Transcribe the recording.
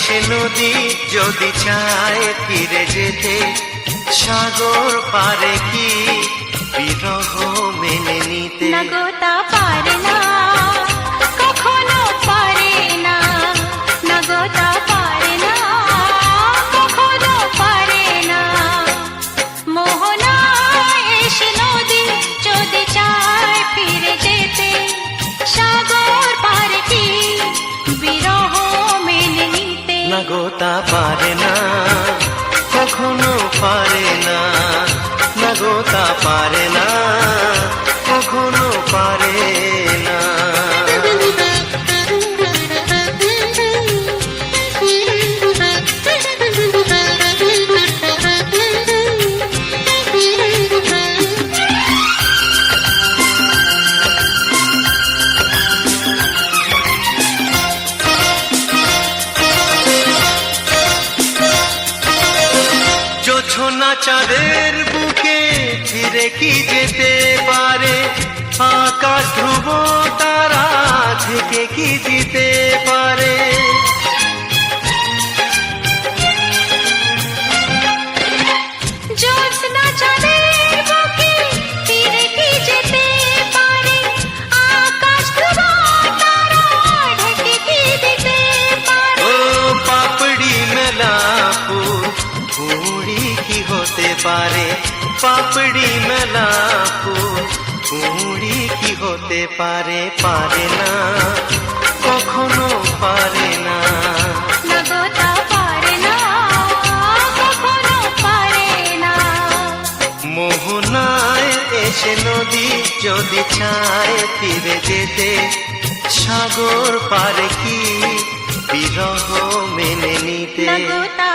এসে নদী যদি চায় ফিরে যেতে, সাগর পারে কি বিরহ মেনে নিতে? না গো তা পারে না, কখনো পারে না। না গো তা পারে না, কখনো পারে না। মোহনা এসে নদী যদি চায় ফিরে যেতে, সাগর পারে কি বিরহ মেনে নিতে? না গো তা পারে না, কখনো পারে না। না গো তা পারে না, কখনো পারে না। জোছনা চাঁদের বুকে ফিরে কি যেতে পারে? আকাশ ধ্রুব তারা থেকে কি দিতে পারে? জ্যোৎস্না চাঁদের বুকে ফিরে কি যেতে পারে? আকাশ ধ্রুব তারা ঢেকে কি দিতে পারে? ও পাপড়ি মেলা ফুল কুড়ি কি হতে পারে? পাপড়ি মেলা ফুল কুড়ি কি হতে পারে? পারে না, কখনো পারে না। না গো তা পারে না, কখনো পারে না। মোহনায় এসে নদী যদি চায় ফিরে যেতে, সাগর পারে কি বিরহ মেনে নিতে? না গো তা